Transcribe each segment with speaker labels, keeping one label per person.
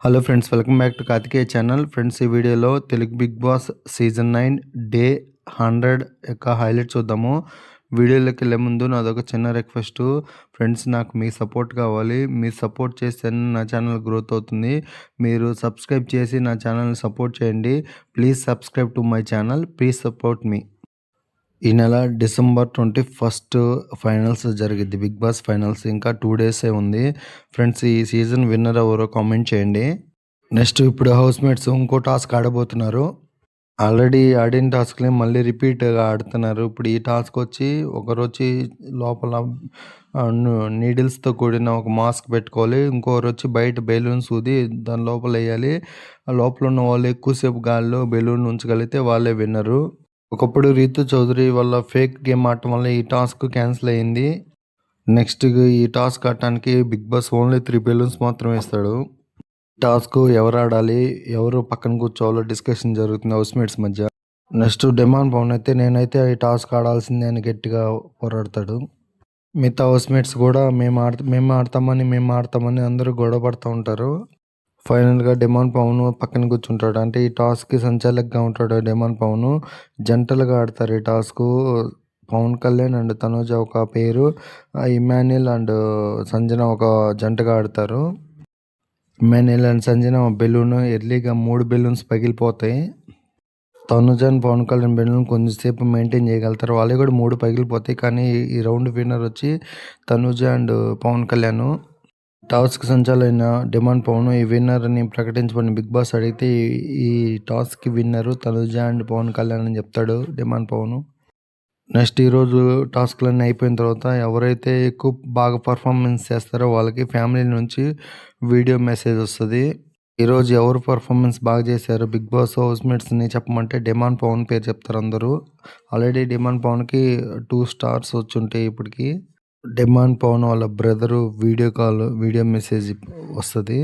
Speaker 1: Hello friends, welcome back to Karthikeya channel. Friends, ఈ వీడియోలో Telugu Bigg Boss season 9 day 100 యొక్క highlight చూద్దాము. వీడియోలోకి వెళ్ళే ముందు నాదొక చిన్న రిక్వెస్ట్. ఫ్రెండ్స్, నాకు మీ సపోర్ట్ కావాలి. మీరు సపోర్ట్ చేస్తే నా ఛానల్ గ్రోత్ అవుతుంది. మీరు సబ్స్క్రైబ్ చేసి నా ఛానల్ని సపోర్ట్ చేయండి. Please subscribe to my channel. Please support me. ఈ నెల డిసెంబర్ 21 ఫైనల్స్ జరిగిద్ది. బిగ్ బాస్ ఫైనల్స్ ఇంకా 2 డేసే ఉంది. ఫ్రెండ్స్, ఈ సీజన్ విన్నర్ ఎవరో కామెంట్ చేయండి. నెక్స్ట్ ఇప్పుడు హౌస్ మేట్స్ ఇంకో టాస్క్ ఆడబోతున్నారు. ఆల్రెడీ ఆడిన టాస్క్ని మళ్ళీ రిపీట్గా ఆడుతున్నారు. ఇప్పుడు ఈ టాస్క్ వచ్చి ఒకరు వచ్చి లోపల నీడిల్స్తో కూడిన ఒక మాస్క్ పెట్టుకోవాలి. ఇంకొకరు వచ్చి బయట బెలూన్స్ ఊది దాని లోపల వేయాలి. ఆ లోపల ఉన్న వాళ్ళు ఎక్కువసేపు గాల్లో బెలూన్ ఉంచగలిగితే వాళ్ళే విన్నరు. ఒకప్పుడు రీతు చౌదరి వల్ల ఫేక్ గేమ్ ఆడటం వల్ల ఈ టాస్క్ క్యాన్సిల్ అయింది. నెక్స్ట్ ఈ టాస్క్ ఆడటానికి బిగ్ బాస్ ఓన్లీ 3 బెలూన్స్ మాత్రమే ఇస్తాడు. టాస్క్ ఎవరు ఆడాలి, ఎవరు పక్కన కూర్చోవాలో డిస్కషన్ జరుగుతుంది హౌస్ మేట్స్ మధ్య. నెక్స్ట్ డిమాండ్ పవన్ అయితే నేనైతే ఈ టాస్క్ ఆడాల్సిందే అని గట్టిగా పోరాడతాడు. మిగతా హౌస్ మేట్స్ కూడా మేము ఆడతామని అందరూ గొడవ పడుతూ ఉంటారు. ఫైనల్గా డిమాండ్ పవన్ పక్కన కూర్చుంటాడు. అంటే ఈ టాస్క్కి సంచాలకుగా ఉంటాడు డిమాండ్ పవన్. జంటలుగా ఆడతారు ఈ టాస్క్. పవన్ కళ్యాణ్ అండ్ తనూజ ఒక పేరు, ఇమాన్యుల్ అండ్ సంజన ఒక జంటగా ఆడతారు. ఇమాన్యుల్ అండ్ సంజన బెలూన్ ఎర్లీగా 3 బెలూన్స్ పగిలిపోతాయి. తనుజ అండ్ పవన్ కళ్యాణ్ బెలూన్ కొంచెంసేపు మెయింటైన్ చేయగలుగుతారు. వాళ్ళే కూడా 3 పగిలిపోతాయి. కానీ ఈ రౌండ్ విన్నర్ వచ్చి తనుజ అండ్ పవన్ కళ్యాణ్. టాస్క్ సంచాలైన డిమాండ్ పవన్ ఈ విన్నర్ని ప్రకటించబడిన బిగ్ బాస్ అడిగితే ఈ task winner Tanuja and Pawan Kalyan అని చెప్తాడు డిమాండ్ పవన్. నెక్స్ట్ ఈరోజు టాస్క్లన్నీ అయిపోయిన తర్వాత ఎవరైతే ఎక్కువ బాగా పర్ఫార్మెన్స్ చేస్తారో వాళ్ళకి ఫ్యామిలీ నుంచి వీడియో మెసేజ్ వస్తుంది. ఈరోజు ఎవరు పర్ఫార్మెన్స్ బాగా చేశారు బిగ్ బాస్ హౌస్ మేట్స్ని చెప్పమంటే డిమాండ్ పవన్ పేరు చెప్తారు అందరూ. ఆల్రెడీ డిమాండ్ పవన్కి 2 స్టార్స్ వచ్చి ఉంటాయి. ఇప్పటికి డిమాండ్ పవన్ వాళ్ళ బ్రదరు వీడియో మెసేజ్ వస్తుంది.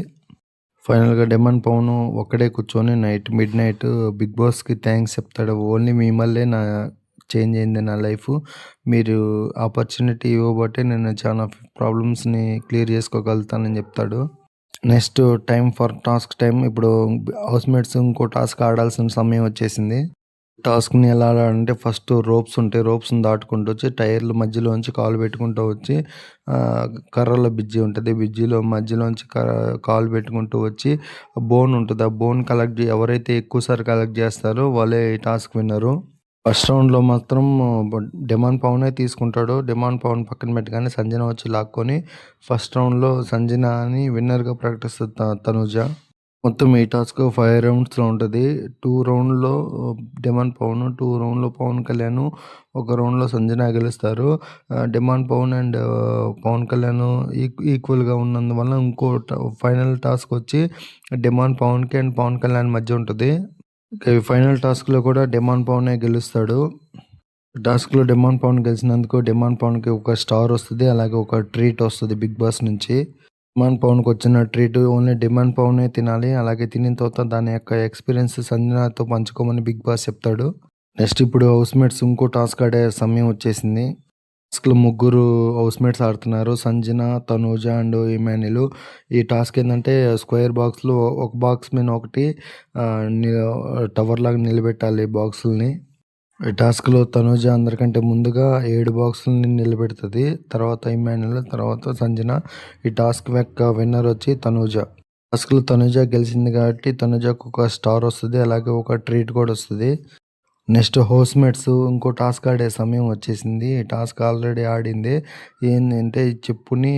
Speaker 1: ఫైనల్గా డిమాండ్ పవన్ ఒక్కడే కూర్చొని మిడ్ నైట్ బిగ్ బాస్కి థ్యాంక్స్ చెప్తాడు. ఓన్లీ మీ వల్లే నా చేంజ్ అయింది నా లైఫ్. మీరు ఆపర్చునిటీ ఇవ్వబట్టే నేను చాలా ప్రాబ్లమ్స్ని క్లియర్ చేసుకోగలుగుతానని చెప్తాడు. Next time for task time. ఇప్పుడు హౌస్ మేట్స్ ఇంకో టాస్క్ ఆడాల్సిన సమయం వచ్చేసింది. టాస్క్ని ఎలా ఆడాలంటే ఫస్ట్ రోప్స్ ఉంటాయి. రోప్స్ని దాటుకుంటూ వచ్చి టైర్ల మధ్యలోంచి కాలు పెట్టుకుంటూ వచ్చి కర్రల బిజ్జి ఉంటుంది. బిజ్జిలో మధ్యలోంచి కాలు పెట్టుకుంటూ వచ్చి బోన్ ఉంటుంది. ఆ బోన్ ఎవరైతే ఎక్కువసారి కలెక్ట్ చేస్తారో వాళ్ళే ఈ టాస్క్ విన్నరు. ఫస్ట్ రౌండ్లో మాత్రం డిమాండ్ పవనే తీసుకుంటాడు. డిమాండ్ పవన్ పక్కన పెట్టగానే సంజన వచ్చి లాక్కొని ఫస్ట్ రౌండ్లో సంజనాని విన్నర్గా ప్రకటిస్తుంది తనుజ. మొత్తం ఈ టాస్క్ 5 రౌండ్స్లో ఉంటుంది. 2 రౌండ్లో డిమాండ్ పవన్, 2 రౌండ్లో పవన్ కళ్యాణ్, 1 రౌండ్లో సంజన గెలుస్తారు. డిమాండ్ పవన్ అండ్ పవన్ కళ్యాణ్ ఈక్వల్గా ఉన్నందువల్ల ఇంకో ఫైనల్ టాస్క్ వచ్చి డిమాండ్ పవన్కి అండ్ పవన్ కళ్యాణ్ మధ్య ఉంటుంది. ఈ ఫైనల్ టాస్క్లో కూడా డిమాండ్ పవనే గెలుస్తాడు. టాస్క్లో డిమాండ్ పవన్ గెలిచినందుకు డిమాండ్ పవన్కి ఒక స్టార్ వస్తుంది. అలాగే ఒక ట్రీట్ వస్తుంది బిగ్ బాస్ నుంచి. డిమాండ్ పవన్కి వచ్చిన ట్రీట్ ఓన్లీ డిమాండ్ పవనే తినాలి. అలాగే తినిన తర్వాత దాని యొక్క ఎక్స్పీరియన్స్ సంజనాతో పంచుకోమని బిగ్ బాస్ చెప్తాడు. నెక్స్ట్ ఇప్పుడు హౌస్ మేట్స్ ఇంకో టాస్క్ ఆడే సమయం వచ్చేసింది. టాస్క్లో 3 హౌస్ మేట్స్ ఆడుతున్నారు. Sanjana, Tanuja and Emmanuel. ఈ టాస్క్ ఏంటంటే స్క్వేర్ బాక్స్లో ఒక బాక్స్ మీద ఒకటి టవర్ లాగా నిలబెట్టాలి బాక్సుల్ని. ఈ టాస్క్లో తనూజ అందరికంటే ముందుగా 7 బాక్సులని నిలబెడుతుంది. తర్వాత ఇమాన్యుల్, తర్వాత సంజన. ఈ టాస్క్ యొక్క విన్నర్ వచ్చి తనూజ. టాస్క్లో తనూజ గెలిచింది కాబట్టి తనూజకు ఒక స్టార్ వస్తుంది. అలాగే ఒక ట్రీట్ కూడా వస్తుంది. నెక్స్ట్ హౌస్ మేట్స్ ఇంకో టాస్క్ ఆడే సమయం వచ్చేసింది. ఈ టాస్క్ ఆల్రెడీ ఆడింది. ఏంటంటే ఈ చెప్పుని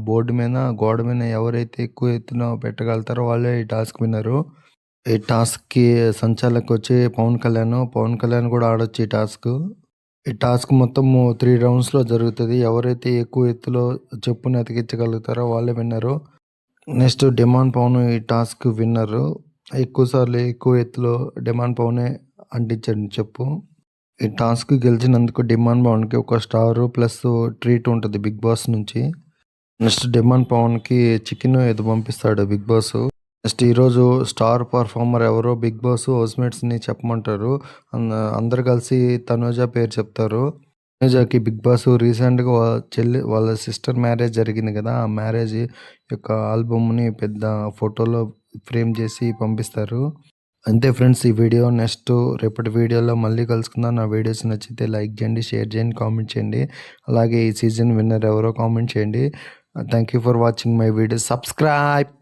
Speaker 1: గోడ మీద ఎవరైతే ఎక్కువ ఎత్తున పెట్టగలుగుతారో వాళ్ళే ఈ టాస్క్ విన్నరు. ఈ టాస్క్కి సంచాలక్ వచ్చి పవన్ కళ్యాణ్ కూడా ఆడొచ్చు ఈ టాస్క్. ఈ టాస్క్ మొత్తం 3 రౌండ్స్లో జరుగుతుంది. ఎవరైతే ఎక్కువ ఎత్తులో చెప్పుని అతికించగలుగుతారో వాళ్ళే విన్నరు. నెక్స్ట్ డిమాండ్ పవన్ ఈ టాస్క్ విన్నరు. ఎక్కువసార్లు ఎక్కువ ఎత్తులో డిమాండ్ పవనే అంటించండి చెప్పు. ఈ టాస్క్ గెలిచినందుకు డిమాండ్ పవన్కి ఒక స్టార్ ప్లస్ ట్రీట్ ఉంటుంది బిగ్ బాస్ నుంచి. నెక్స్ట్ డిమాండ్ పవన్కి చికెన్ ఏదో పంపిస్తాడు బిగ్ బాస్. నెక్స్ట్ ఈరోజు స్టార్ పర్ఫార్మర్ ఎవరో బిగ్ బాస్ హౌస్ మేట్స్ని చెప్పమంటారు. అందరు కలిసి తనూజ పేరు చెప్తారు. తనూజకి బిగ్ బాస్ రీసెంట్గా వాళ్ళ సిస్టర్ మ్యారేజ్ జరిగింది కదా. ఆ మ్యారేజ్ యొక్క ఆల్బమ్ని పెద్ద ఫోటోలో ఫ్రేమ్ చేసి పంపిస్తారు. అంతే ఫ్రెండ్స్ ఈ వీడియో. నెక్స్ట్ రేపటి వీడియోలో మళ్ళీ కలుసుకుందాం. నా వీడియోస్ నచ్చితే లైక్ చేయండి, షేర్ చేయండి, కామెంట్ చేయండి. అలాగే ఈ సీజన్ విన్నర్ ఎవరో కామెంట్ చేయండి. Thank you for watching my video. Subscribe.